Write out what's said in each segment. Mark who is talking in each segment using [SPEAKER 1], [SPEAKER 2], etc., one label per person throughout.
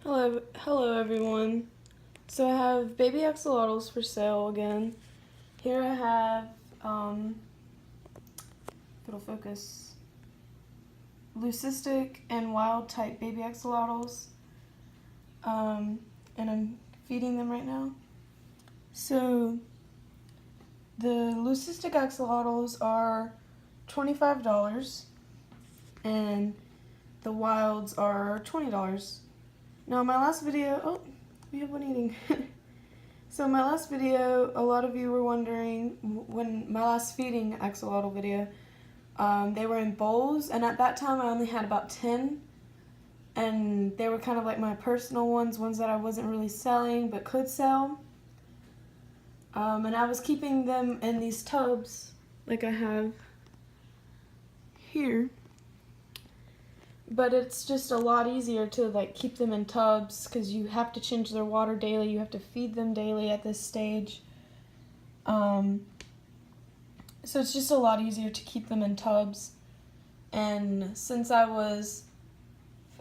[SPEAKER 1] Hello everyone. So I have baby axolotls for sale again. Here I have, it'll focus, leucistic and wild type baby axolotls, and I'm feeding them right now. So the leucistic axolotls are $25 and the wilds are $20. Now my last video, we have one eating. So my last video, a lot of you were wondering, when my last feeding axolotl video, they were in bowls, and at that time I only had about 10, and they were kind of like my personal ones that I wasn't really selling but could sell. And I was keeping them in these tubs like I have here. But it's just a lot easier to keep them in tubs because you have to change their water daily. You have to feed them daily at this stage. So it's just a lot easier to keep them in tubs. And since I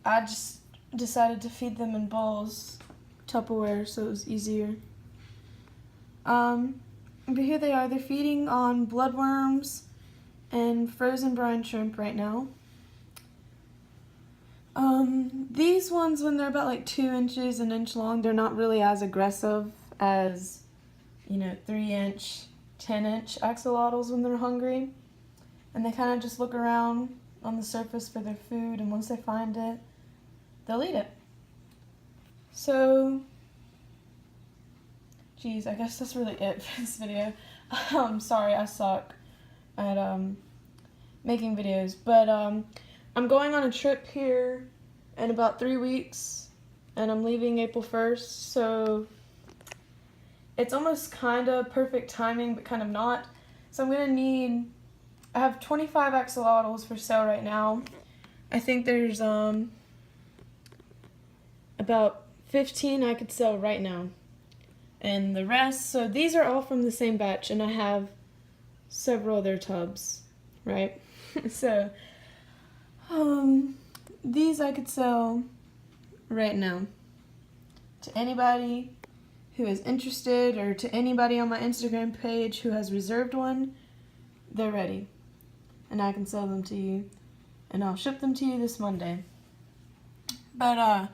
[SPEAKER 1] just decided to feed them in bowls, Tupperware, so it was easier. But here they are. They're feeding on bloodworms and frozen brine shrimp right now. These ones, when they're about 2 inches, an inch long, they're not really as aggressive as, 3-inch, 10-inch axolotls when they're hungry. And they kind of just look around on the surface for their food, and once they find it, they'll eat it. So, geez, I guess that's really it for this video. Sorry, I suck at, making videos, but, I'm going on a trip here in about 3 weeks, and I'm leaving April 1st, so it's almost kind of perfect timing, but kind of not. So I have 25 axolotls for sale right now. I think there's about 15 I could sell right now. And the rest, so these are all from the same batch, and I have several other tubs, right? So these I could sell right now to anybody who is interested, or to anybody on my Instagram page who has reserved one. They're ready, and I can sell them to you, and I'll ship them to you this Monday. But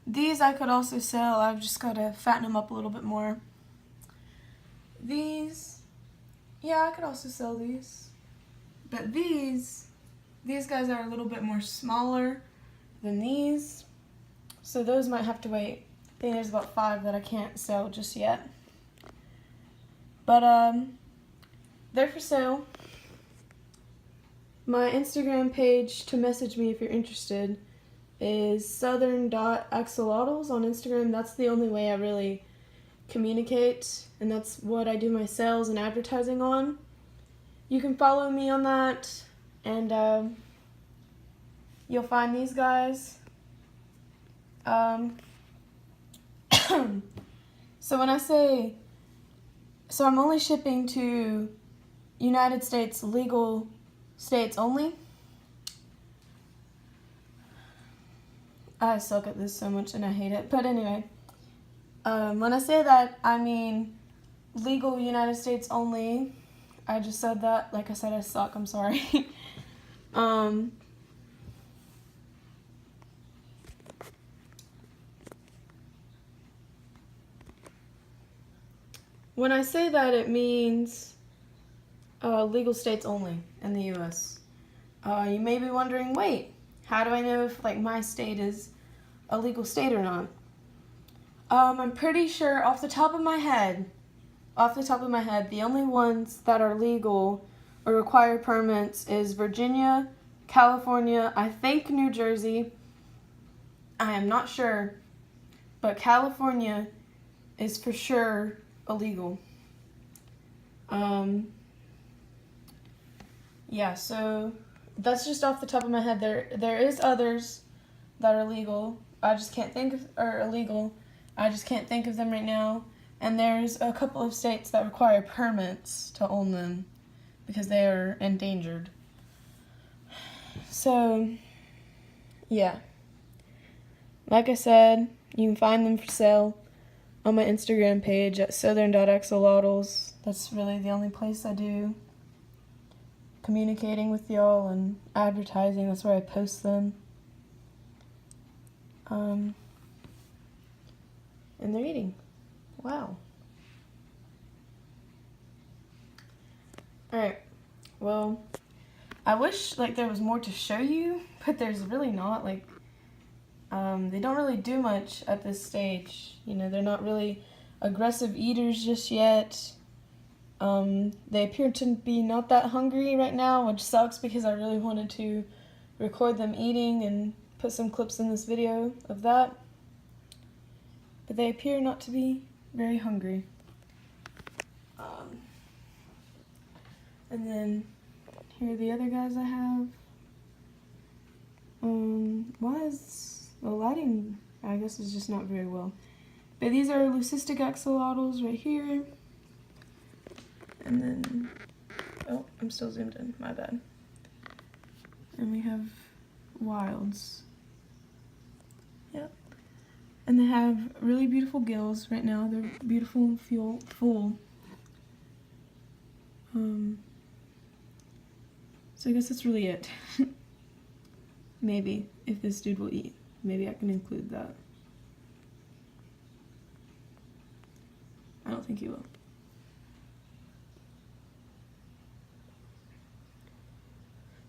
[SPEAKER 1] these I could also sell. I've just got to fatten them up a little bit more. These, yeah, I could also sell these, but these guys are a little bit more smaller than these, so those might have to wait. I think there's about 5 that I can't sell just yet. But they're for sale. My Instagram page to message me if you're interested is Southern.Axolotls on Instagram. That's the only way I really communicate, and that's what I do my sales and advertising on. You can follow me on that, and you'll find these guys. So when I say, so I'm only shipping to United States legal states only. I suck at this so much and I hate it, but anyway, when I say that, I mean legal United States only. I just said that, like I said, I suck, I'm sorry. When I say that, it means legal states only in the U.S. You may be wondering, wait, how do I know if my state is a legal state or not? I'm pretty sure off the top of my head, the only ones that are legal or require permits is Virginia, California, I think New Jersey. I am not sure, but California is for sure illegal. Yeah, so that's just off the top of my head. There is others that are legal. I just can't think of, or illegal. I just can't think of them right now. And there's a couple of states that require permits to own them because they are endangered. So, yeah. like I said, you can find them for sale on my Instagram page at Southern.Axolotls. That's really the only place I do communicating with y'all and advertising. That's where I post them. And they're eating. Wow. Alright, well, I wish like there was more to show you, but there's really not. Like, they don't really do much at this stage. You know, they're not really aggressive eaters just yet. They appear to be not that hungry right now, which sucks because I really wanted to record them eating and put some clips in this video of that. But they appear not to be very hungry. And then here are the other guys I have. Why is the lighting, I guess, is just not very well. But these are Axolotls right here. And then, oh, I'm still zoomed in, my bad. And we have wilds. Yep. And they have really beautiful gills right now. They're beautiful and full. So I guess that's really it. Maybe, if this dude will eat. Maybe I can include that. I don't think he will.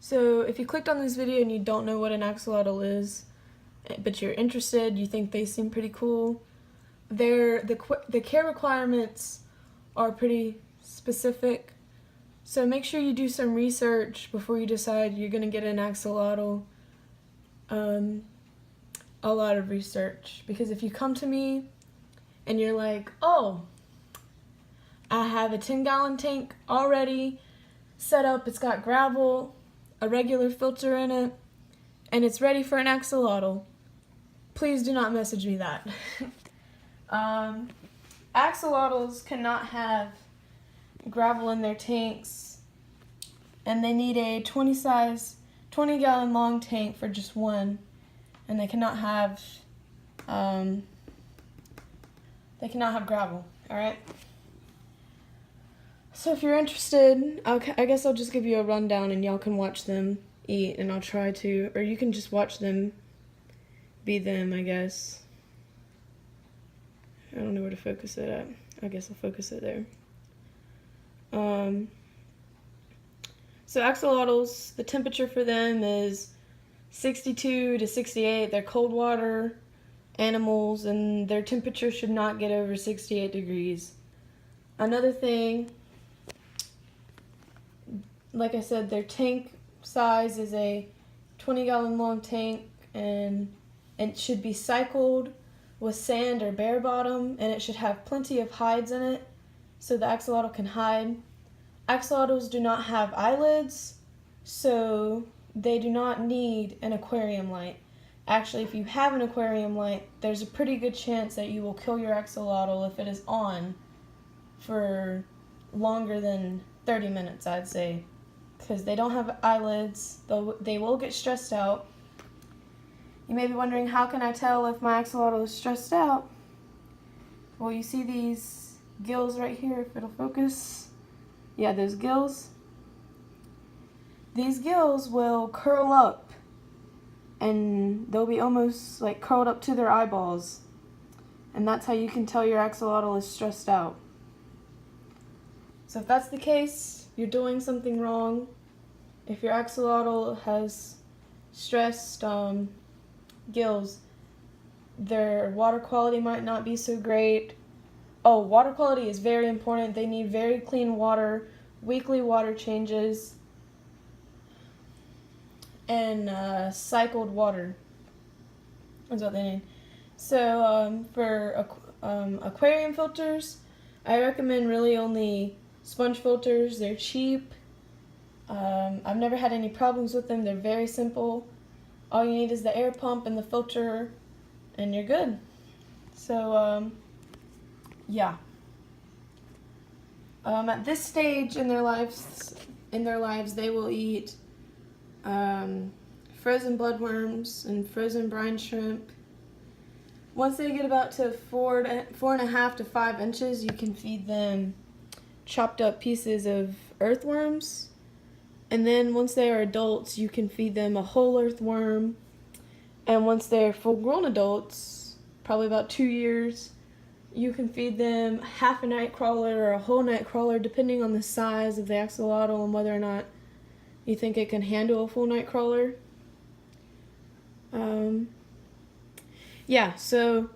[SPEAKER 1] So if you clicked on this video and you don't know what an axolotl is, but you're interested, you think they seem pretty cool, the care requirements are pretty specific. So make sure you do some research before you decide you're going to get an axolotl. A lot of research. Because if you come to me and you're like, oh, I have a 10-gallon tank already set up, it's got gravel, a regular filter in it, and it's ready for an axolotl, please do not message me that. Axolotls cannot have gravel in their tanks, and they need a 20-gallon long tank for just one, and they cannot have gravel. All right. So if you're interested, I guess I'll just give you a rundown, and y'all can watch them eat, and I'll try to, or you can just watch them be them, I guess. I don't know where to focus it at. I guess I'll focus it there. So axolotls, the temperature for them is 62 to 68. They're cold water animals, and their temperature should not get over 68 degrees. Another thing, like I said, their tank size is a 20-gallon long tank, and it should be cycled with sand or bare bottom, and it should have plenty of hides in it so the axolotl can hide. Axolotls do not have eyelids, so they do not need an aquarium light. Actually, if you have an aquarium light, there's a pretty good chance that you will kill your axolotl if it is on for longer than 30 minutes, I'd say. Because they don't have eyelids, they will get stressed out. You may be wondering, how can I tell if my axolotl is stressed out? Well, you see these gills right here, if it'll focus. Yeah, those gills. These gills will curl up, and they'll be almost like curled up to their eyeballs. And that's how you can tell your axolotl is stressed out. So if that's the case, you're doing something wrong. If your axolotl has stressed gills, their water quality might not be so great. Oh, water quality is very important. They need very clean water, weekly water changes, and cycled water. That's what they need. So for aquarium filters, I recommend really only sponge filters. They're cheap. I've never had any problems with them. They're very simple. All you need is the air pump and the filter, and you're good. So yeah. At this stage in their lives, they will eat frozen bloodworms and frozen brine shrimp Once they get about to 4.5 to 5 inches, you can feed them chopped up pieces of earthworms. And then once they are adults, you can feed them a whole earthworm. And once they're full-grown adults, probably about 2 years, you can feed them half a night crawler or a whole night crawler, depending on the size of the axolotl and whether or not you think it can handle a full night crawler. Yeah, so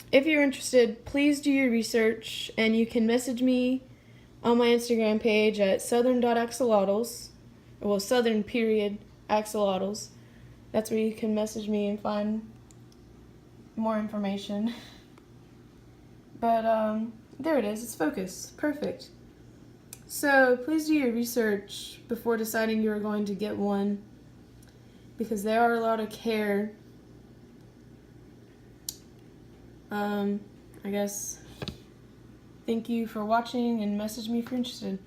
[SPEAKER 1] if you're interested, please do your research, and you can message me on my Instagram page at Southern.Axolotls, well, Southern.Axolotls. That's where you can message me and find more information. But there it is, it's focused, perfect. So please do your research before deciding you're going to get one, because there are a lot of care. I guess, thank you for watching, and message me if you're interested.